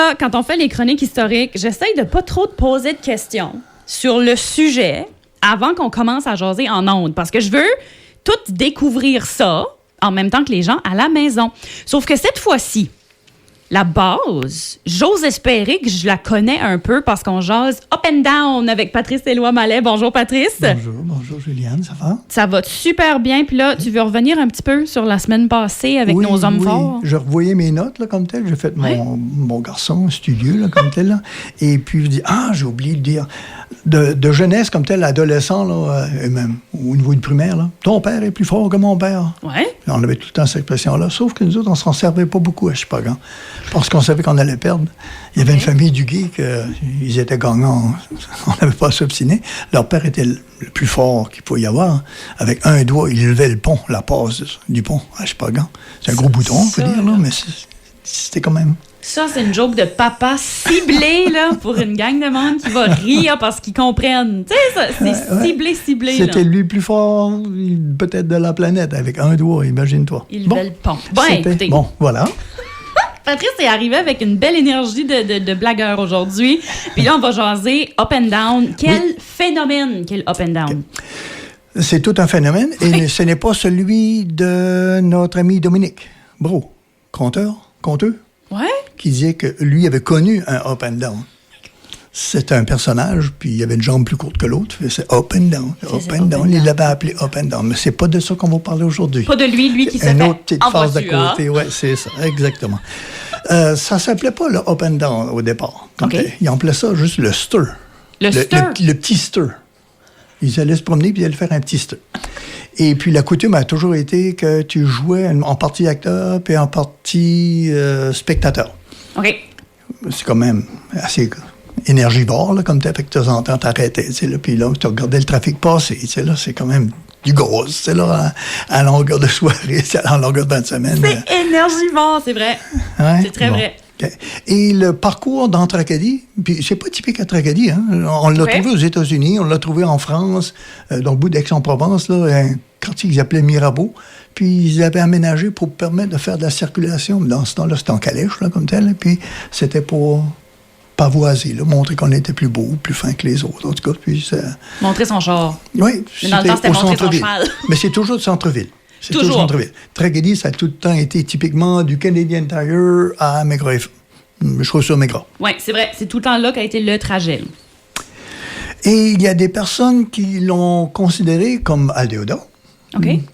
là, quand on fait les chroniques historiques, j'essaye de pas trop te poser de questions sur le sujet avant qu'on commence à jaser en ondes. Parce que je veux tout découvrir ça en même temps que les gens à la maison. Sauf que cette fois-ci, la base, j'ose espérer que je la connais un peu parce qu'on jase up and down avec Patrice Éloi-Mallet. Bonjour, Patrice. Bonjour, Juliane, ça va? Ça va super bien. Puis là, tu veux revenir un petit peu sur la semaine passée avec nos hommes forts? Je revoyais mes notes là, comme tel. J'ai fait mon garçon studieux là, comme tel. Là. Et puis, je dis, j'ai oublié de dire, de jeunesse comme tel, adolescent, là, et même au niveau du primaire, là, ton père est plus fort que mon père. Oui. On avait tout le temps cette expression-là, sauf que nous autres, on s'en servait pas beaucoup à Chipagan. Parce qu'on savait qu'on allait perdre. Il y avait une famille du Guy, ils étaient gagnants. On n'avait pas à s'obstiner. Leur père était le plus fort qu'il pouvait y avoir. Avec un doigt, il levait le pont, la passe du pont à Chipagan. C'est un gros bouton, on peut dire, là, mais c'était quand même... Ça, c'est une joke de papa ciblé là, pour une gang de monde qui va rire parce qu'ils comprennent. Tu sais, ça, c'est ciblé. C'était lui le plus fort, peut-être de la planète, avec un doigt, imagine-toi. Il levait le pont. Bon, écoutez. Bon, voilà. Patrice est arrivé avec une belle énergie de blagueur aujourd'hui. Puis là, on va jaser up and down. Quel phénomène qu'est le up and down? C'est tout un phénomène, et ce n'est pas celui de notre ami Dominique Brault, conteur. Ouais. Qui disait que lui avait connu un up and down. C'était un personnage, puis il y avait une jambe plus courte que l'autre. C'est up and down. Il l'avait appelé up and down. Mais c'est pas de ça qu'on va parler aujourd'hui. Pas de lui qui se fait une autre petite phase voiture, de côté. Oui, c'est ça, exactement. Ça s'appelait pas le up and down au départ. Ils appelaient ça juste le stir. Le petit stir. Ils allaient se promener, puis ils allaient faire un petit stir. Et puis, la coutume a toujours été que tu jouais en partie acteur puis en partie spectateur. OK. C'est quand même assez énergivore, là, comme tu fait que de temps en temps, t'arrêtais, puis là, tu regardais le trafic passer, là, c'est quand même du gros, là, à longueur de soirée, à longueur de 20 semaines. C'est énergivore, c'est vrai. Ouais? C'est très vrai. Okay. Et le parcours dans Tracadie, puis c'est pas typique à Tracadie, hein? On l'a trouvé aux États-Unis, on l'a trouvé en France, dans le bout d'Aix-en-Provence, là, un quartier qu'ils appelaient Mirabeau, puis ils avaient aménagé pour permettre de faire de la circulation. Dans ce temps-là, c'était en calèche, là, comme tel, puis c'était pour pavoiser, là, montrer qu'on était plus beau, plus fin que les autres, en tout cas. Puis montrer son char. Oui, mais dans le temps, c'était montrer son cheval. Mais c'est toujours de centre-ville. C'est toujours centre-ville. Tracadie, ça a tout le temps été typiquement du Canadian Tire à Maigrat. Je trouve ça Maigrat. Oui, c'est vrai. C'est tout le temps là qu'a été le trajet. Et il y a des personnes qui l'ont considéré comme Aldéoda,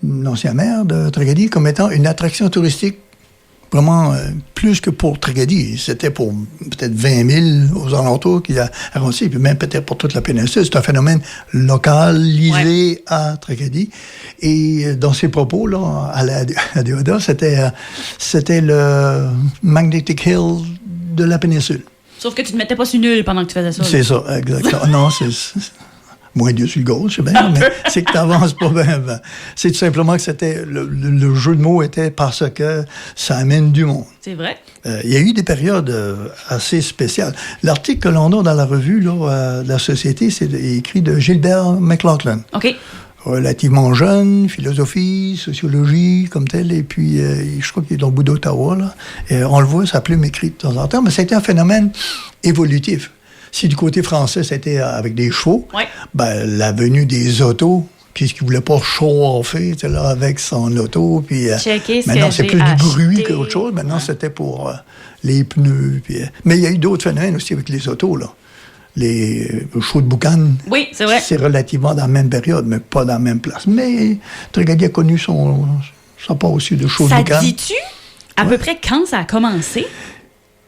l'ancien maire de Tracadie, comme étant une attraction touristique vraiment plus que pour Tracadie. C'était pour peut-être 20 000 aux alentours qui a arrondi, puis même peut-être pour toute la péninsule. C'est un phénomène localisé à Tracadie. Et dans ses propos, là, à Déoda, c'était le Magnetic Hill de la péninsule. Sauf que tu te mettais pas sur nul pendant que tu faisais ça. C'est ça, exactement. Non, c'est moins Dieu sur le gauche, c'est bien, mais c'est que tu n'avances pas bien. C'est tout simplement que c'était le jeu de mots était parce que ça amène du monde. C'est vrai. Il y a eu des périodes assez spéciales. L'article que l'on a dans la revue là, de la Société, c'est écrit de Gilbert McLaughlin. OK. Relativement jeune, philosophie, sociologie, comme tel, et puis je crois qu'il est dans le bout d'Ottawa, là. Et on le voit, sa plume écrite de temps en temps, mais c'était un phénomène évolutif. Si du côté français, c'était avec des chevaux, la venue des autos, qu'est-ce qu'il voulait pas chauffer, là, avec son auto, puis maintenant, c'est plus du bruit qu'autre chose. Maintenant, c'était pour les pneus. Puis, mais il y a eu d'autres phénomènes aussi avec les autos, là. Les shows de boucan, oui, c'est vrai. C'est relativement dans la même période, mais pas dans la même place. Mais Tracadie a connu sa part aussi de shows de boucan. Ça dis-tu à peu près quand ça a commencé?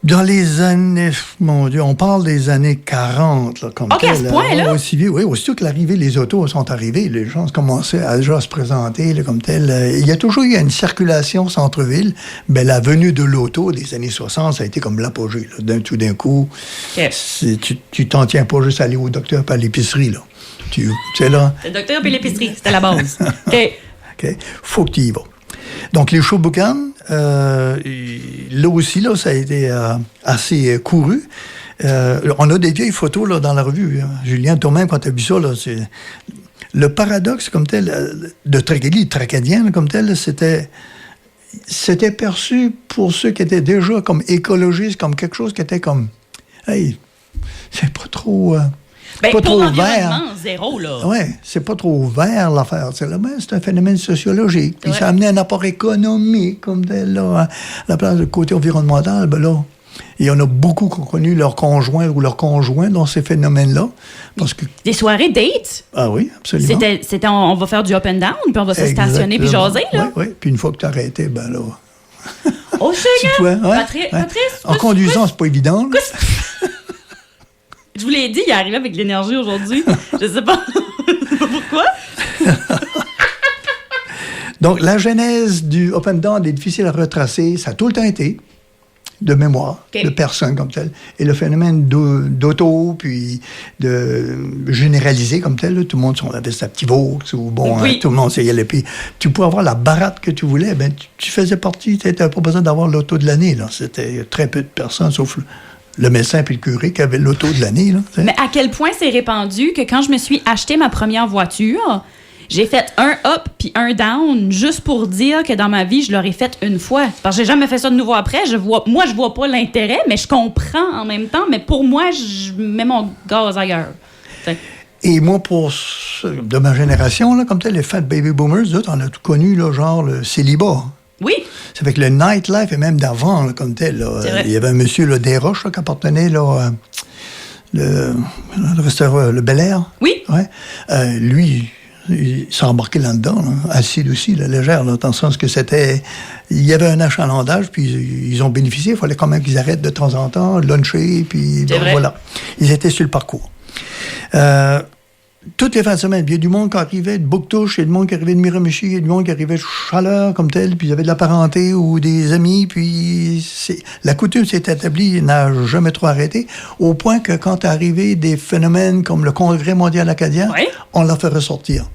Dans les années... Mon Dieu, on parle des années 40, là, comme tel. À ce point-là? Aussitôt que les autos sont arrivées, les gens commençaient à déjà se présenter, là, comme tel. Il y a toujours eu une circulation centre-ville. Ben, la venue de l'auto des années 60, ça a été comme l'apogée. Tout d'un coup, tu t'en tiens pas juste à aller au docteur et à l'épicerie. Là. Tu sais, là... Le docteur et l'épicerie, c'était la base. OK. Faut que tu y vas. Donc, les shows boucan, là aussi, là, ça a été assez couru. On a des vieilles photos là, dans la revue. Hein. Julien, toi-même, quand tu as vu ça, là, c'est... Le paradoxe comme tel de Tracadie, Tracadien comme tel, c'était... c'était perçu pour ceux qui étaient déjà comme écologistes, comme quelque chose qui était comme, hey, c'est pas trop... Ben, pas pour trop l'environnement, zéro, là. Oui, c'est pas trop vert l'affaire. C'est un phénomène sociologique. Puis Ouais. ça a amené un apport économique, comme tel, là, à la place du côté environnemental. Ben là, il y en a beaucoup qui ont connu leur conjoint ou leur conjoint dans ces phénomènes-là. Parce que, Des soirées dates. ah oui, absolument. C'était on va faire du up and down, puis on va se stationner puis jaser, là. Oui, oui. Puis une fois que tu as arrêté, ben là... Oh, Tu vois, Seigneur! ouais, Patrice, ouais. Patrice, En conduisant, c'est pas évident. là. je vous l'ai dit, il est arrivé avec de l'énergie aujourd'hui. Je sais pas. Pourquoi? Donc, la genèse du up and down est difficile à retracer. Ça a tout le temps été, de mémoire, OK. de personne comme tel. Et le phénomène d'auto, puis de généraliser comme tel, là, tout le monde avait sa petite Vaux, ou bon, Oui. tout le monde s'y allait. Puis tu pouvais avoir la baratte que tu voulais, ben, tu faisais partie, tu n'avais pas besoin d'avoir l'auto de l'année. Là. C'était très peu de personnes, sauf le médecin et le curé qui avaient l'auto de l'année. Là, tu sais. Mais à quel point c'est répandu que quand je me suis acheté ma première voiture, j'ai fait un up puis un down juste pour dire que dans ma vie, je l'aurais fait une fois. Parce que j'ai jamais fait ça de nouveau après. Je vois pas l'intérêt, mais je comprends en même temps. Mais pour moi, je mets mon gaz ailleurs. Fait que- Et moi, de ma génération, là, comme tel, les fat baby boomers, d'autres, on a tout connu, là, genre le célibat. Oui, Ça fait que le nightlife, et même d'avant, là, comme tel, là, C'est vrai. il y avait un monsieur là, Desroches là, qui appartenait là, le restaurant, le Bel Air. oui. Ouais. Lui, il s'est embarqué là-dedans, là, acide aussi, là, légère, là, dans le sens que c'était... Il y avait un achalandage, puis ils ont bénéficié. Il fallait quand même qu'ils arrêtent de temps en temps, luncher, puis C'est bon, vrai. voilà. Ils étaient sur le parcours. Toutes les fins de semaine, il y a du monde qui arrivait de Bouctouche, il y a du monde qui arrivait de Miramichi, il y a du monde qui arrivait de Chaleur comme tel, puis il y avait de la parenté ou des amis, puis la coutume s'est établie, n'a jamais trop arrêté, au point que quand est arrivé des phénomènes comme le Congrès mondial acadien, Ouais. on l'a fait ressortir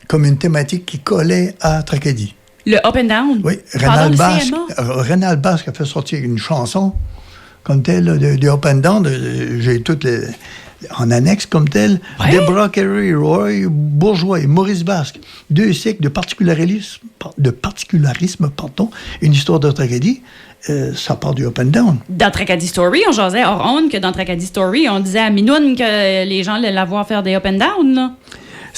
comme une thématique qui collait à Tracadie. Le up and down. Oui, Pendant le CMA. Rénal Basque a fait sortir une chanson comme telle là, de Up and Down. J'ai toutes les... En annexe comme tel, Ouais. Deborah Kerry, Roy Bourgeois et Maurice Basque, 2 siècles de particularisme, une histoire de tragédie, ça part du Up and Down. Dans Tracadie Story, on jasait hors honte que dans Tracadie Story, on disait à Minoune que les gens allaient la voir faire des up and down, là.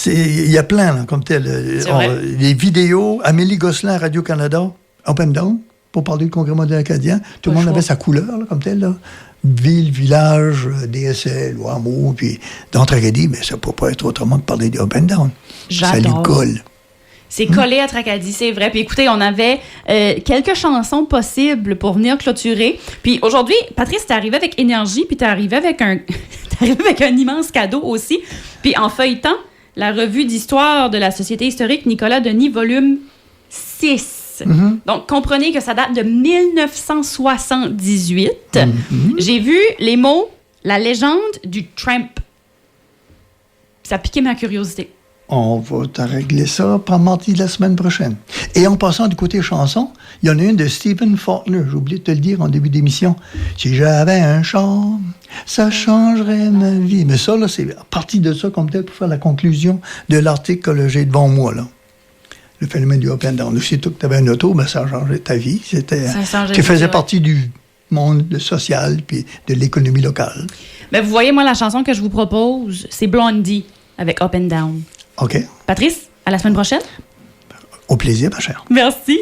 Il y a plein, là, comme tel. C'est vrai. Les vidéos, Amélie Gosselin, Radio-Canada, Up and Down, pour parler du Congrès mondial acadien. Tout le monde choix. avait sa couleur, là, comme tel. Là. Ville, village, DSL, ou hameau, puis dans Tracadie, mais ça ne peut pas être autrement que parler du Up and Down. Ça lui J'adore. colle. C'est collé à Tracadie, c'est vrai. Puis écoutez, on avait quelques chansons possibles pour venir clôturer. Puis aujourd'hui, Patrice, t'es arrivé avec énergie, puis t'es arrivé avec un t'es arrivé avec un immense cadeau aussi. Puis en feuilletant la revue d'histoire de la Société historique Nicolas Denis, volume 6. Donc, comprenez que ça date de 1978. J'ai vu les mots « La légende du Tramp ». Ça a piqué ma curiosité. On va te régler ça par mardi de la semaine prochaine. Et en passant du côté chanson, il y en a une de Stephen Faulkner, j'ai oublié de te le dire en début d'émission. Si j'avais un char, ça changerait ma vie. Mais ça, là, c'est à partir de ça, comme tel, pour faire la conclusion de l'article que j'ai devant moi, là. Le phénomène du up and down. Aussitôt que tu avais un auto, ben, ça changeait ta vie. C'était, Ça changeait tu ta faisais vie, partie du monde social puis de l'économie locale. Mais vous voyez, moi, la chanson que je vous propose, c'est Blondie avec Up and Down. OK? Patrice, à la semaine prochaine. Au plaisir, ma chère. Merci.